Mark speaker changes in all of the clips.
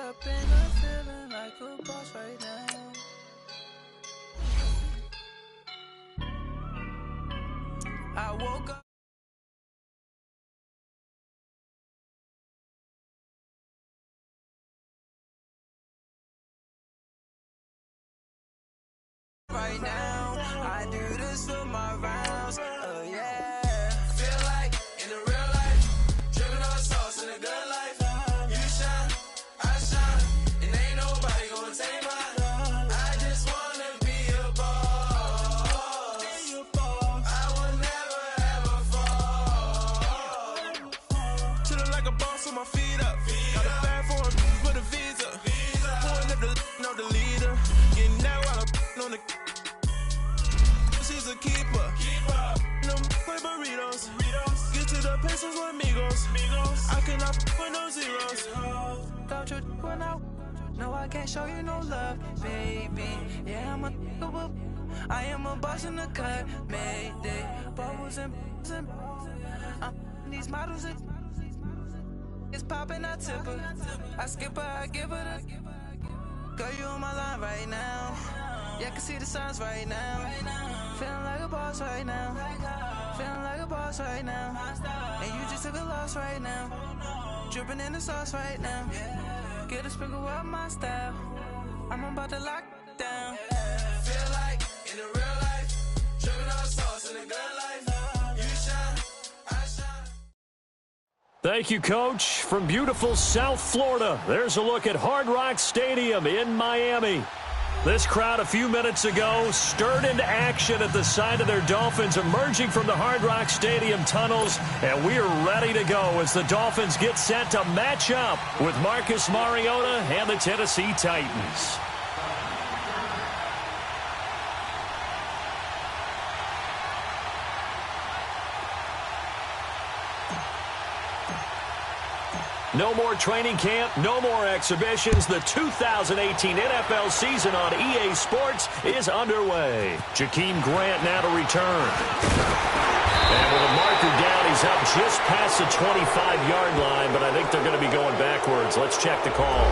Speaker 1: up in a feeling like a boss right now. I woke up right now. I do this for my rounds. Oh yeah. Feel like in the real life, dripping on sauce in a good life. You shine, I shine, and ain't nobody gonna take mine. I just wanna be a boss. I will never ever fall. Chillin' like a boss with my feet up. Got a bag for him with a visa. Pulling up the know the leader. Getting that while I'm on the. She's a keeper. No play burritos. Get to the pesos with amigos. I cannot with no zeros. Don't you run out? No, I can't show you no love, baby. Yeah, I am a boss in the cut. Mayday. Bubbles and these models. It's popping, I tip her. I skip her, I give her the. Girl, you on my line right now. Yeah, I can see the signs right now. Feeling like a boss right now. Feeling like a boss right now. And you just took a loss right now. Dripping in the sauce right now. Get a sprinkle up my style. I'm about to lock down. Feel like in the real life, dripping on sauce in the good life. You shine, I shine.
Speaker 2: Thank you, Coach. From beautiful South Florida, there's a look at Hard Rock Stadium in Miami. This crowd a few minutes ago stirred into action at the side of their Dolphins emerging from the Hard Rock Stadium tunnels, and we are ready to go as the Dolphins get set to match up with Marcus Mariota and the Tennessee Titans. No more training camp, no more exhibitions. The 2018 NFL season on EA Sports is underway. Jakeem Grant now to return. And with a marker down, he's up just past the 25-yard line, but I think they're going to be going backwards. Let's check the call.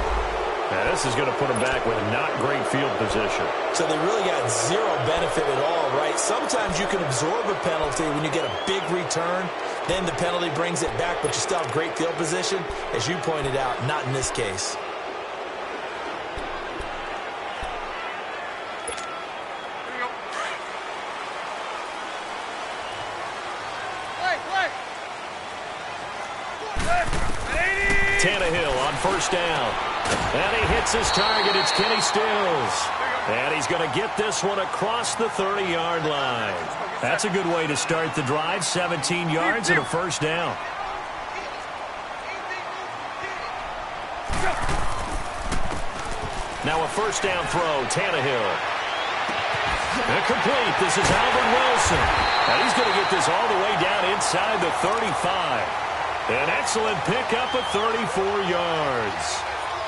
Speaker 2: Now, this is going to put them back with not great field position.
Speaker 3: So they really got zero benefit at all, right? Sometimes you can absorb a penalty when you get a big return. Then the penalty brings it back, but you still have great field position. As you pointed out, not in this case.
Speaker 2: Tannehill on first down. And he hits his target. It's Kenny Stills. And he's going to get this one across the 30-yard line. That's a good way to start the drive. 17 yards and a first down. Now a first down throw, Tannehill. Incomplete. This is Alvin Wilson. And he's going to get this all the way down inside the 35. An excellent pickup of 34 yards.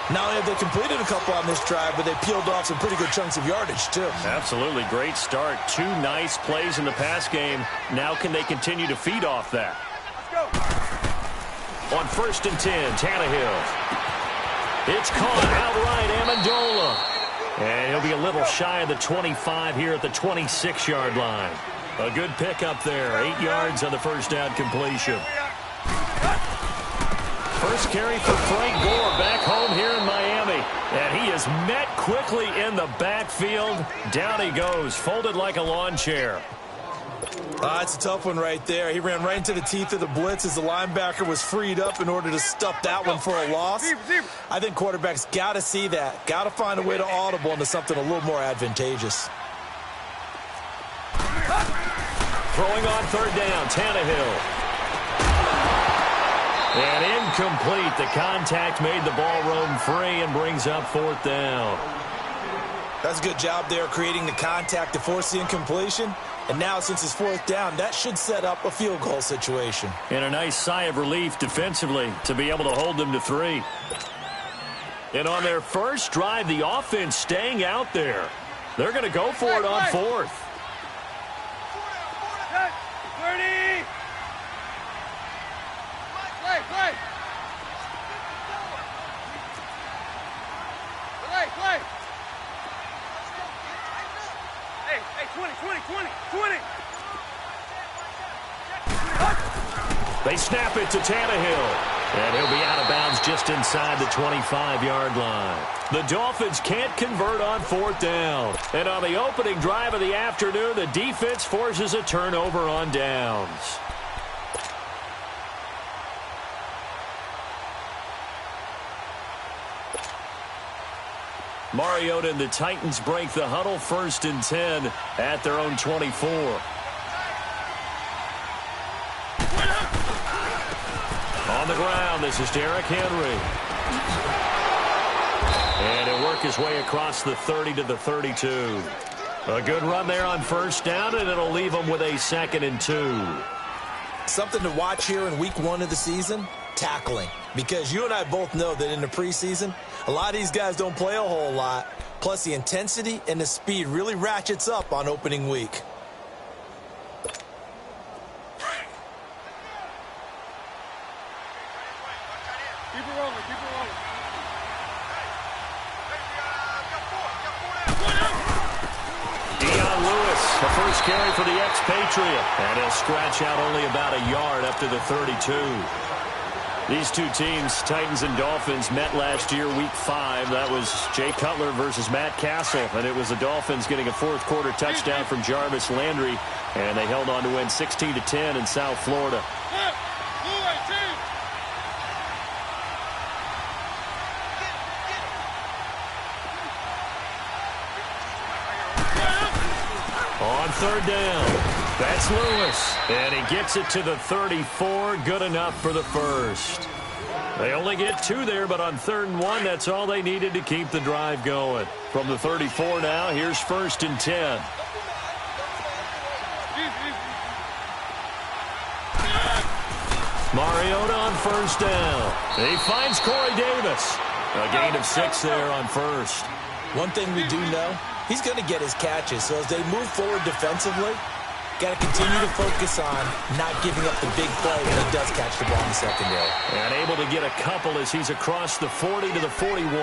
Speaker 3: Not only have they completed a couple on this drive, but they peeled off some pretty good chunks of yardage, too.
Speaker 2: Absolutely. Great start. Two nice plays in the pass game. Now can they continue to feed off that? On 1st and 10, Tannehill. It's caught outright, Amendola. And he'll be a little shy of the 25 here at the 26-yard line. A good pickup there. 8 yards on the first down completion. First carry for Frank Gore back home here in Miami. And he is met quickly in the backfield. Down he goes, folded like a lawn chair.
Speaker 3: It's a tough one right there. He ran right into the teeth of the blitz as the linebacker was freed up in order to stuff that one for a loss. I think quarterbacks got to see that. Got to find a way to audible into something a little more advantageous.
Speaker 2: Throwing on 3rd down, Tannehill. And incomplete. The contact made the ball roam free and brings up 4th down.
Speaker 3: That's a good job there creating the contact to force the incompletion. And now since it's 4th down, that should set up a field goal situation.
Speaker 2: And a nice sigh of relief defensively to be able to hold them to 3. And on their first drive, the offense staying out there. They're going to go for it on 4th.
Speaker 4: 30. Play. 20.
Speaker 2: They snap it to Tannehill. And he'll be out of bounds just inside the 25-yard line. The Dolphins can't convert on fourth down. And on the opening drive of the afternoon, the defense forces a turnover on downs. Mariota and the Titans break the huddle, 1st and 10 at their own 24. On the ground, this is Derrick Henry. And he'll work his way across the 30 to the 32. A good run there on 1st down, and it'll leave them with a 2nd and 2.
Speaker 3: Something to watch here in week 1 of the season, tackling. Because you and I both know that in the preseason, a lot of these guys don't play a whole lot. Plus, the intensity and the speed really ratchets up on opening week.
Speaker 2: The first carry for the expatriate. And he'll scratch out only about a yard up to the 32. These two teams, Titans and Dolphins, met last year, week 5. That was Jay Cutler versus Matt Castle. And it was the Dolphins getting a 4th-quarter touchdown from Jarvis Landry. And they held on to win 16-10 in South Florida. On 3rd down, that's Lewis. And he gets it to the 34, good enough for the 1st. They only get 2 there, but on 3rd and 1, that's all they needed to keep the drive going. From the 34 now, here's 1st and 10. Mariota on 1st down. He finds Corey Davis. A gain of 6 there on 1st.
Speaker 3: One thing we do know, he's going to get his catches. So as they move forward defensively, got to continue to focus on not giving up the big play when he does catch the ball in the secondary.
Speaker 2: And able to get a couple as he's across the 40 to the 41.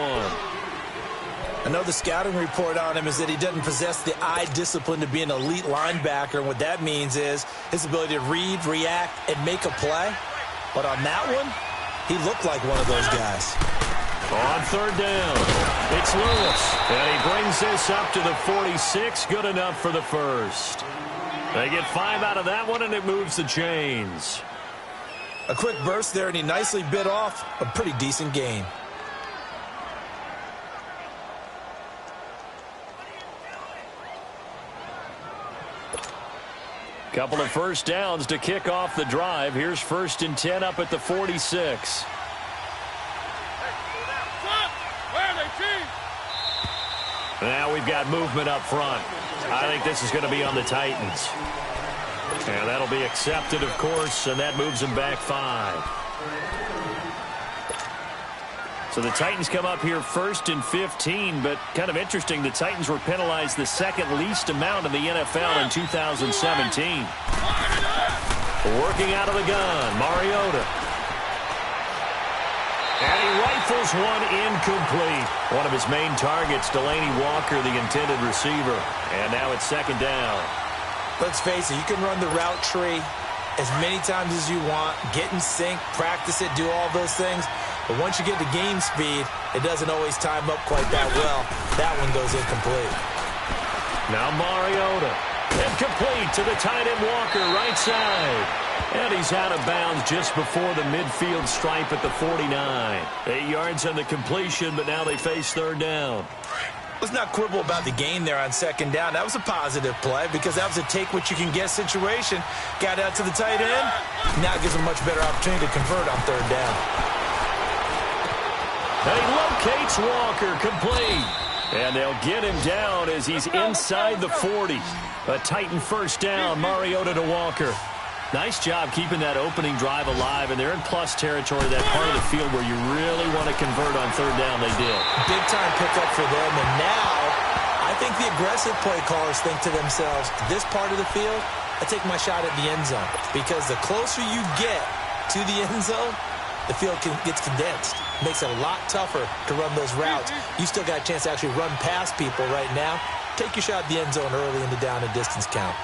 Speaker 3: I know the scouting report on him is that he doesn't possess the eye discipline to be an elite linebacker. And what that means is his ability to read, react, and make a play. But on that one, he looked like one of those guys.
Speaker 2: On 3rd down, it's Lewis. And he brings this up to the 46. Good enough for the 1st. They get 5 out of that one, and it moves the chains.
Speaker 3: A quick burst there, and he nicely bit off a pretty decent gain.
Speaker 2: Couple of 1st downs to kick off the drive. Here's 1st and 10 up at the 46. Now we've got movement up front. I think this is going to be on the Titans. And that'll be accepted, of course, and that moves them back 5. So the Titans come up here 1st and 15, but kind of interesting, the Titans were penalized the 2nd least amount in the NFL in 2017. Working out of the gun, Mariota. And he rifles one incomplete. One of his main targets, Delaney Walker, the intended receiver. And now it's 2nd down.
Speaker 3: Let's face it, you can run the route tree as many times as you want, get in sync, practice it, do all those things. But once you get to game speed, it doesn't always time up quite that well. That one goes incomplete.
Speaker 2: Now Mariota. Incomplete to the tight end Walker, right side. And he's out of bounds just before the midfield stripe at the 49. 8 yards on the completion, but now they face 3rd down.
Speaker 3: Let's not quibble about the gain there on 2nd down. That was a positive play because that was a take-what-you-can-get situation. Got out to the tight end. Now it gives him a much better opportunity to convert on 3rd down.
Speaker 2: And he locates Walker, complete. And they'll get him down as he's inside the 40. A Titan 1st down, Mariota to Walker. Nice job keeping that opening drive alive, and they're in plus territory, that part of the field where you really want to convert on 3rd down. They did.
Speaker 3: Big-time pickup for them, and now I think the aggressive play callers think to themselves, this part of the field, I take my shot at the end zone, because the closer you get to the end zone, the field gets condensed. Makes it a lot tougher to run those routes. You still got a chance to actually run past people right now. Take your shot at the end zone early in the down and distance count.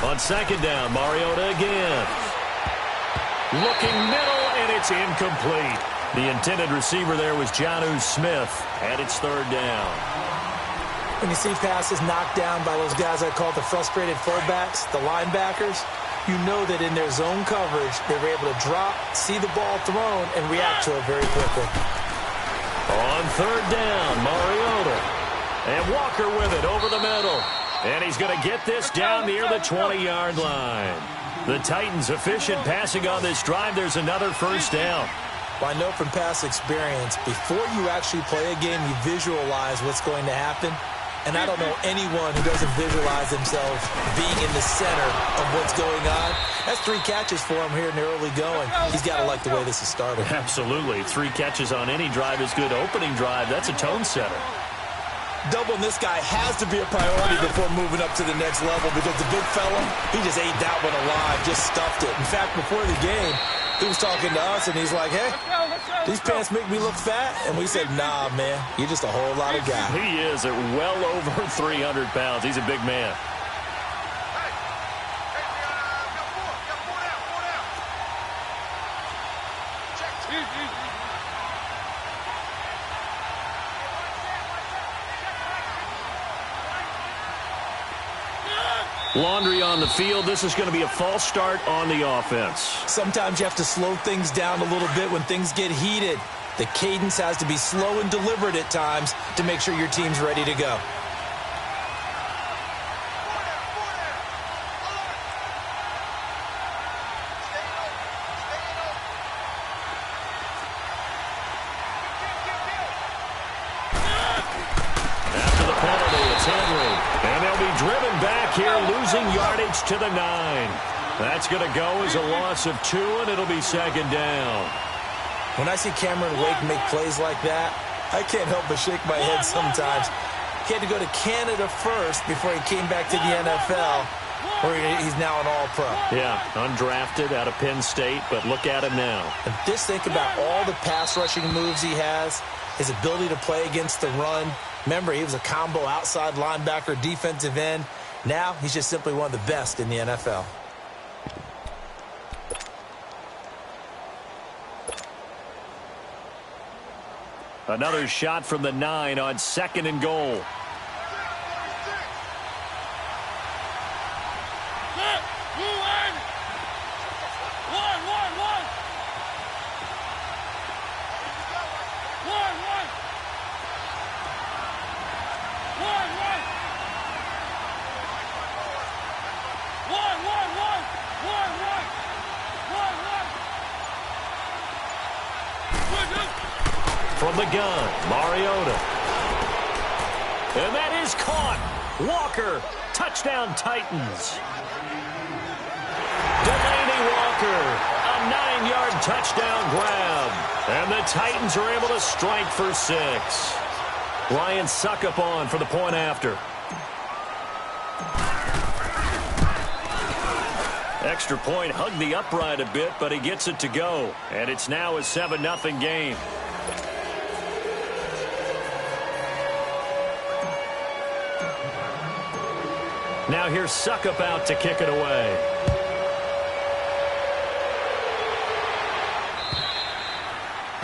Speaker 2: On second down, Mariota again. Looking middle, and it's incomplete. The intended receiver there was Jonnu Smith, and it's third down.
Speaker 3: When you see passes knocked down by those guys I call the frustrated fullbacks, the linebackers, you know that in their zone coverage, they were able to drop, see the ball thrown, and react to it very quickly.
Speaker 2: On third down, Mariota. And Walker with it over the middle. And he's going to get this down near the 20-yard line. The Titans efficient passing on this drive. There's another first down.
Speaker 3: Well, I know from past experience, before you actually play a game, you visualize what's going to happen. And I don't know anyone who doesn't visualize themselves being in the center of what's going on. That's 3 catches for him here in the early going. He's got to like the way this is started.
Speaker 2: Absolutely. 3 catches on any drive is good. Opening drive, that's a tone setter.
Speaker 3: Doubling this guy has to be a priority before moving up to the next level because the big fella, he just ate that one alive, just stuffed it. In fact, before the game, he was talking to us, and he's like, hey, these pants make me look fat. And we said, nah, man, you're just a whole lot of guy.
Speaker 2: He is at well over 300 pounds. He's a big man. Laundry on the field. This is going to be a false start on the offense.
Speaker 3: Sometimes you have to slow things down a little bit when things get heated. The cadence has to be slow and deliberate at times to make sure your team's ready to go.
Speaker 2: After the penalty, it's Henry. And they'll be driven back here, losing yardage to the 9. That's going to go as a loss of 2, and it'll be second down.
Speaker 3: When I see Cameron Wake make plays like that, I can't help but shake my head sometimes. He had to go to Canada first before he came back to the NFL, where he's now an All-Pro.
Speaker 2: Yeah, undrafted out of Penn State, but look at him now.
Speaker 3: And just think about all the pass rushing moves he has, his ability to play against the run. Remember, he was a combo outside linebacker, defensive end. Now, he's just simply one of the best in the NFL.
Speaker 2: Another shot from the 9 on second and goal. From the gun, Mariota. And that is caught. Walker, touchdown Titans. Delaney Walker, a 9-yard touchdown grab. And the Titans are able to strike for 6. Ryan Suckup on for the point after. Extra point hugged the upright a bit, but he gets it to go. And it's now a 7-0 game. Now here's Suckup out to kick it away.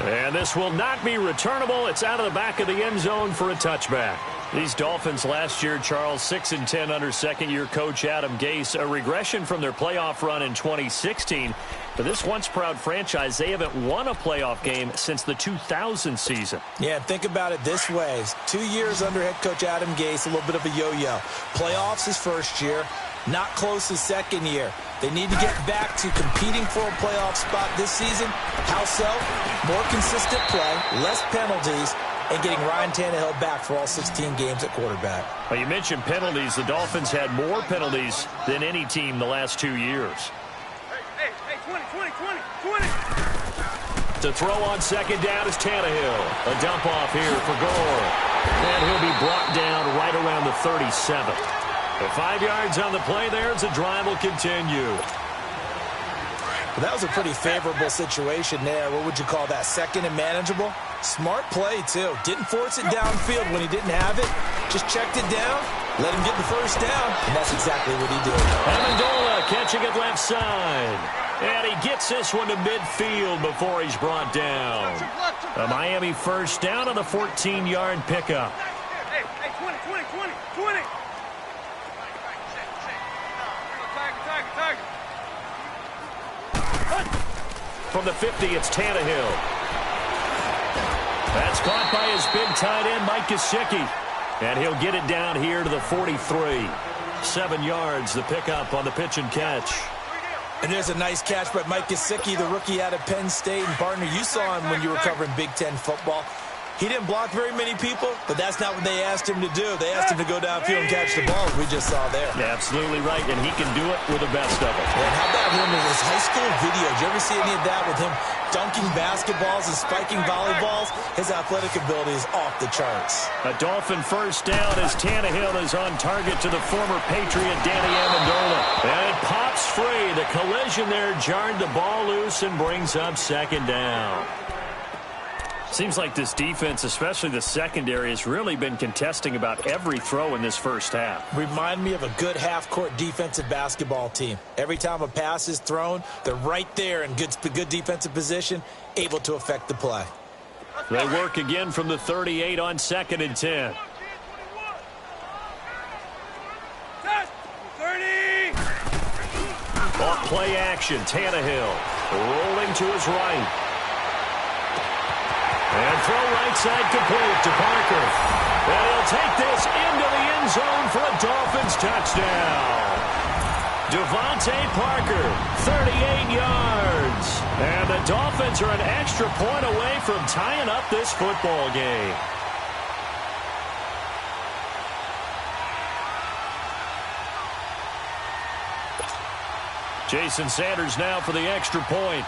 Speaker 2: And this will not be returnable. It's out of the back of the end zone for a touchback. These Dolphins last year, Charles, 6-10 under second-year coach Adam Gase, a regression from their playoff run in 2016. For this once-proud franchise, they haven't won a playoff game since the 2000 season.
Speaker 3: Yeah, think about it this way. 2 years under head coach Adam Gase, a little bit of a yo-yo. Playoffs his first year, not close his second year. They need to get back to competing for a playoff spot this season. How so? More consistent play, less penalties, and getting Ryan Tannehill back for all 16 games at quarterback.
Speaker 2: Well, you mentioned penalties. The Dolphins had more penalties than any team the last 2 years.
Speaker 4: Hey, 20.
Speaker 2: To throw on second down is Tannehill. A dump off here for Gore. And he'll be brought down right around the 37. The 5 yards on the play there as the drive will continue.
Speaker 3: Well, that was a pretty favorable situation there. What would you call that? Second and manageable? Smart play, too. Didn't force it downfield when he didn't have it. Just checked it down, let him get the first down, and that's exactly what he did.
Speaker 2: Amendola catching it left side. And he gets this one to midfield before he's brought down. A Miami first down on the 14-yard pickup.
Speaker 4: Hey, 20.
Speaker 2: From the 50, it's Tannehill. That's caught by his big tight end, Mike Gesicki. And he'll get it down here to the 43. 7 yards, the pickup on the pitch and catch.
Speaker 3: And there's a nice catch by Mike Gesicki, the rookie out of Penn State. And, partner, you saw him when you were covering Big Ten football. He didn't block very many people, but that's not what they asked him to do. They asked him to go downfield and catch the ball, as we just saw there.
Speaker 2: Yeah, absolutely right, and he can do it with the best of them.
Speaker 3: And how about him in his high school video? Did you ever see any of that with him dunking basketballs and spiking volleyballs? His athletic ability is off the charts.
Speaker 2: A Dolphin first down as Tannehill is on target to the former Patriot Danny Amendola. And it pops free. The collision there jarred the ball loose and brings up second down. Seems like this defense, especially the secondary, has really been contesting about every throw in this first half.
Speaker 3: Remind me of a good half-court defensive basketball team. Every time a pass is thrown, they're right there in good defensive position, able to affect the play.
Speaker 2: They work again from the 38 on 2nd and 10.
Speaker 4: 30.
Speaker 2: Off play action, Tannehill rolling to his right. And throw right side complete to Parker. And he'll take this into the end zone for a Dolphins touchdown. Devontae Parker, 38 yards. And the Dolphins are an extra point away from tying up this football game. Jason Sanders now for the extra point.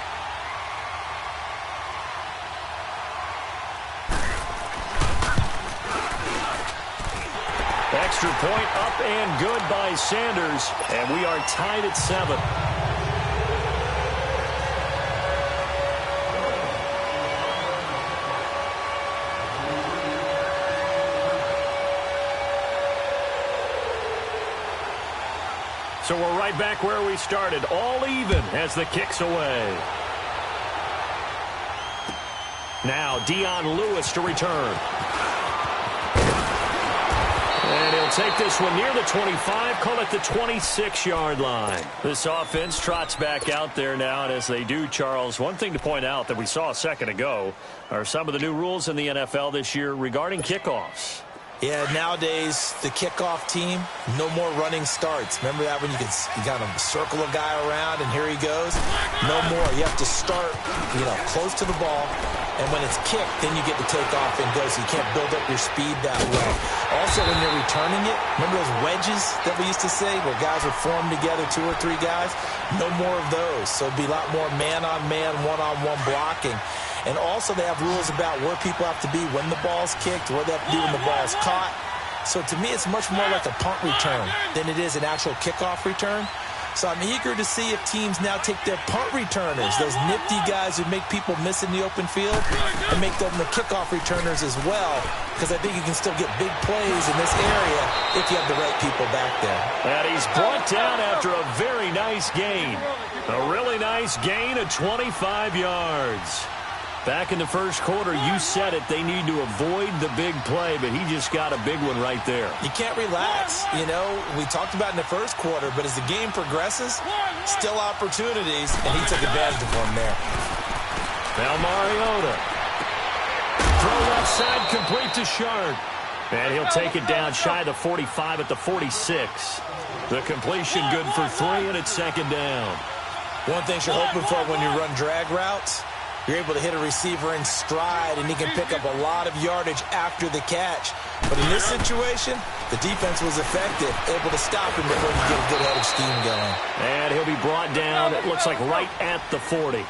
Speaker 2: Extra point up and good by Sanders, and we are tied at 7. So we're right back where we started, all even as the kick's away. Now Dion Lewis to return. And he'll take this one near the 25, call it the 26-yard line. This offense trots back out there now, and as they do, Charles, one thing to point out that we saw a second ago are some of the new rules in the NFL this year regarding kickoffs.
Speaker 3: Yeah, nowadays, the kickoff team, no more running starts. Remember that when you kind of circle a guy around and here he goes? No more. You have to start, close to the ball. And when it's kicked, then you get to take off and go, so you can't build up your speed that way. Also, when you're returning it, remember those wedges that we used to say where guys would form together, 2 or 3 guys? No more of those. So it'd be a lot more man-on-man, one-on-one blocking. And also they have rules about where people have to be when the ball's kicked, where they have to be when the ball's caught. So to me, it's much more like a punt return than it is an actual kickoff return. So I'm eager to see if teams now take their punt returners, those nifty guys who make people miss in the open field, and make them the kickoff returners as well, because I think you can still get big plays in this area if you have the right people back there.
Speaker 2: And he's brought down after a very nice gain. A really nice gain of 25 yards. Back in the first quarter, you said it, they need to avoid the big play, but he just got a big one right there.
Speaker 3: You can't relax. We talked about in the first quarter, but as the game progresses, still opportunities, and he took advantage of one there.
Speaker 2: Now Mariota. Throw left side complete to Sharp. And he'll take it down shy of the 45 at the 46. The completion good for 3, and it's second down.
Speaker 3: One thing you're hoping for when you run drag routes, you're able to hit a receiver in stride, and he can pick up a lot of yardage after the catch. But in this situation, the defense was effective, able to stop him before you get a good head of steam going.
Speaker 2: And he'll be brought down, it looks like right at the 40.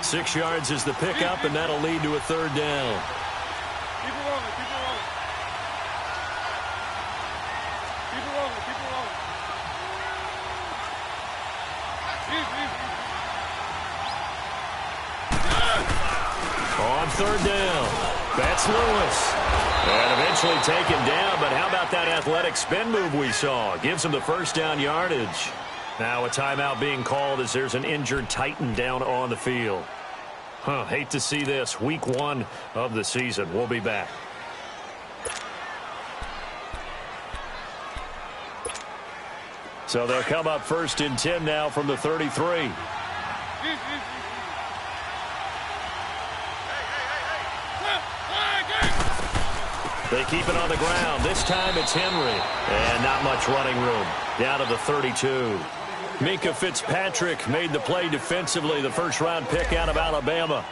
Speaker 2: 6 yards is the pickup, and that'll lead to a third down.
Speaker 4: Keep it rolling, keep it rolling. Keep it rolling, keep it rolling.
Speaker 2: On third down, that's Lewis. And eventually taken down, but how about that athletic spin move we saw? Gives him the first down yardage. Now a timeout being called as there's an injured Titan down on the field. Hate to see this. Week 1 of the season. We'll be back. So they'll come up 1st and 10 now from the 33. They keep it on the ground. This time it's Henry. And not much running room. Down to the 32. Minkah Fitzpatrick made the play defensively. The first-round pick out of Alabama.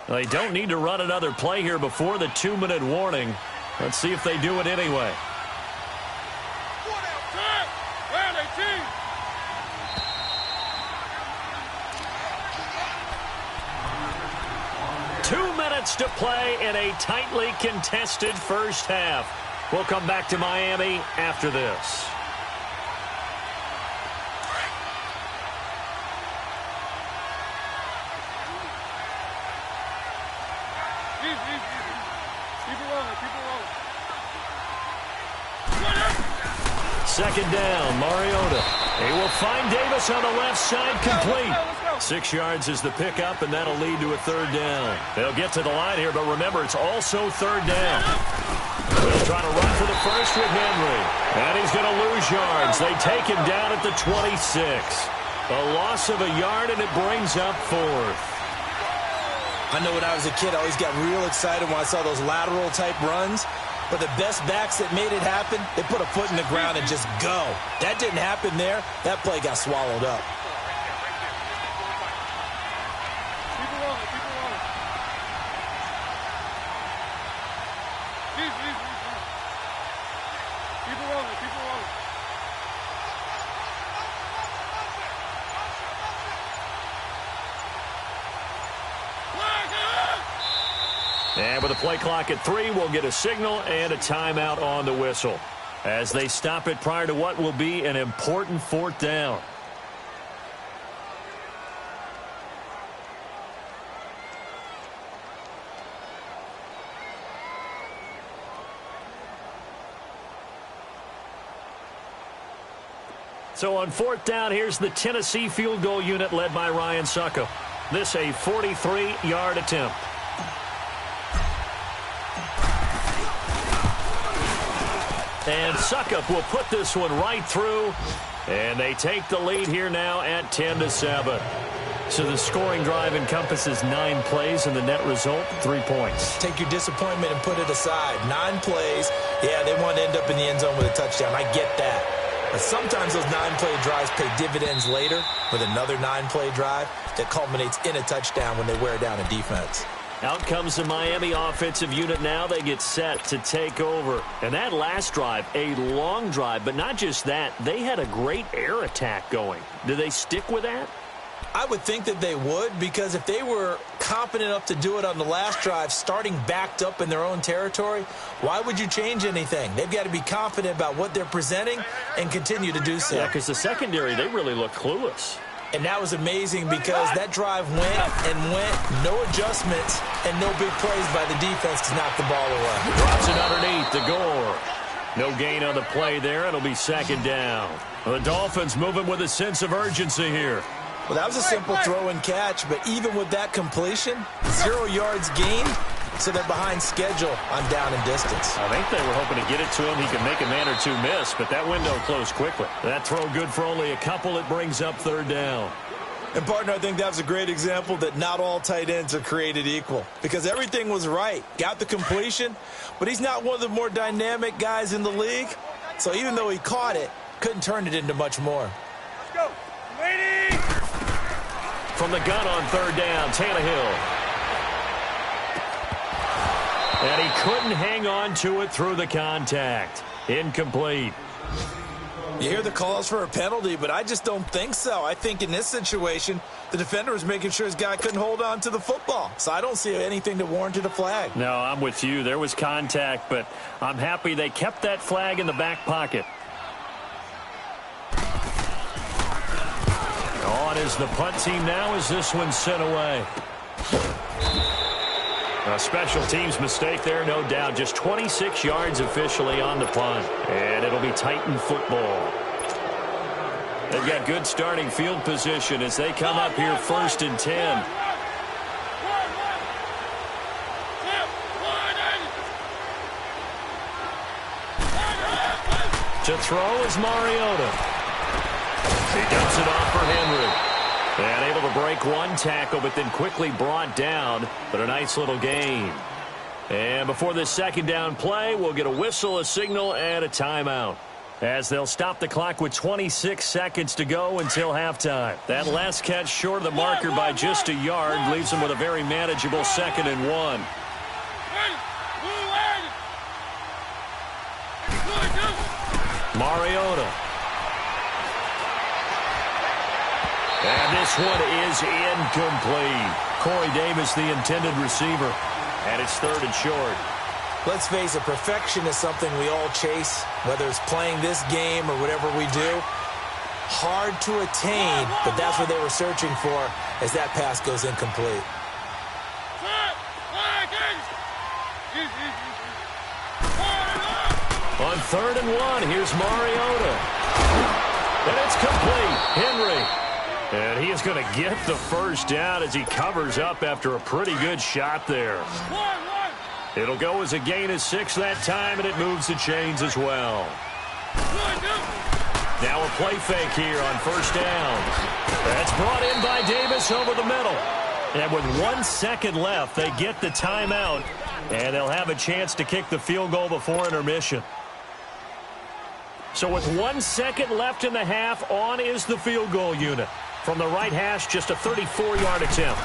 Speaker 2: They don't need to run another play here before the 2-minute warning. Let's see if they do it anyway. 2 minutes to play in a tightly contested first half. We'll come back to Miami after this. Second down, Mariota. He will find Davis on the left side, complete. 6 yards is the pickup, and that'll lead to a third down. They'll get to the line here, but remember, it's also third down. They'll try to run for the first with Henry. And he's going to lose yards. They take him down at the 26. A loss of a yard, and it brings up 4th.
Speaker 3: I know when I was a kid, I always got real excited when I saw those lateral-type runs. But the best backs that made it happen, they put a foot in the ground and just go. That didn't happen there. That play got swallowed up.
Speaker 4: Keep it rolling, keep it rolling. Keep it rolling, keep it rolling.
Speaker 2: And with a play clock at 3, we'll get a signal and a timeout on the whistle as they stop it prior to what will be an important 4th down. So on 4th down, here's the Tennessee field goal unit led by Ryan Suckup. This a 43-yard attempt. And Suckup will put this one right through. And they take the lead here now at 10-7. So the scoring drive encompasses 9 plays, and the net result, 3 points.
Speaker 3: Take your disappointment and put it aside. 9 plays. Yeah, they want to end up in the end zone with a touchdown. I get that. But sometimes those 9-play drives pay dividends later with another 9-play drive that culminates in a touchdown when they wear down a defense.
Speaker 2: Out comes the Miami offensive unit now. They get set to take over. And that last drive, a long drive, but not just that. They had a great air attack going. Do they stick with that?
Speaker 3: I would think that they would, because if they were confident enough to do it on the last drive, starting backed up in their own territory, why would you change anything? They've got to be confident about what they're presenting and continue to do so.
Speaker 2: Yeah, because the secondary, they really look clueless.
Speaker 3: And that was amazing because that drive went and went, no adjustments, and no big plays by the defense to knock the ball away.
Speaker 2: Drops it underneath to Gore. No gain on the play there. It'll be second down. Well, the Dolphins moving with a sense of urgency here.
Speaker 3: Well, that was a simple throw and catch, but even with that completion, 0 yards gained, so they're behind schedule on down and distance.
Speaker 2: I think they were hoping to get it to him. He could make a man or two miss, but that window closed quickly. That throw good for only a couple. It brings up third down.
Speaker 3: And, partner, I think that was a great example that not all tight ends are created equal, because everything was right. Got the completion, but he's not one of the more dynamic guys in the league. So even though he caught it, couldn't turn it into much more.
Speaker 4: Let's go. Ladies!
Speaker 2: From the gun on third down, Tannehill. And he couldn't hang on to it through the contact. Incomplete.
Speaker 3: You hear the calls for a penalty, but I just don't think so. I think in this situation, the defender was making sure his guy couldn't hold on to the football. So I don't see anything that warranted a flag.
Speaker 2: No, I'm with you. There was contact, but I'm happy they kept that flag in the back pocket. On is the punt team now as this one's sent away. A special teams mistake there, no doubt. Just 26 yards officially on the punt. And it'll be Titan football. They've got good starting field position as they come up here 1st and 10. To throw is Mariota. He dumps it off for Henry. And able to break one tackle, but then quickly brought down. But a nice little gain. And before this second down play, we'll get a whistle, a signal, and a timeout. As they'll stop the clock with 26 seconds to go until halftime. That last catch short of the marker by just a yard leaves them with a very manageable 2nd and 1. Mariota. And this one is incomplete. Corey Davis, the intended receiver. And it's 3rd and short.
Speaker 3: Let's face it, perfection is something we all chase, whether it's playing this game or whatever we do. Hard to attain, but that's what they were searching for as that pass goes incomplete.
Speaker 2: On 3rd and 1, here's Mariota. And it's complete. Henry. And he is going to get the first down as he covers up after a pretty good shot there. It'll go as a gain of 6 that time, and it moves the chains as well. Now a play fake here on 1st down. That's brought in by Davis over the middle. And with 1 second left, they get the timeout, and they'll have a chance to kick the field goal before intermission. So with 1 second left in the half, on is the field goal unit. From the right hash, just a 34-yard attempt.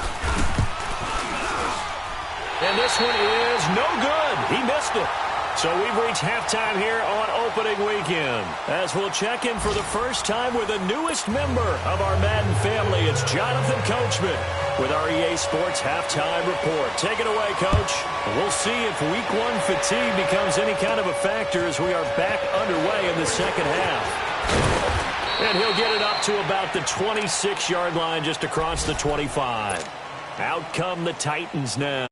Speaker 2: And this one is no good. He missed it. So we've reached halftime here on opening weekend. As we'll check in for the first time with the newest member of our Madden family, it's Jonathan Coachman with our EA Sports Halftime Report. Take it away, Coach. We'll see if Week 1 fatigue becomes any kind of a factor as we are back underway in the second half. And he'll get it up to about the 26-yard line just across the 25. Out come the Titans now.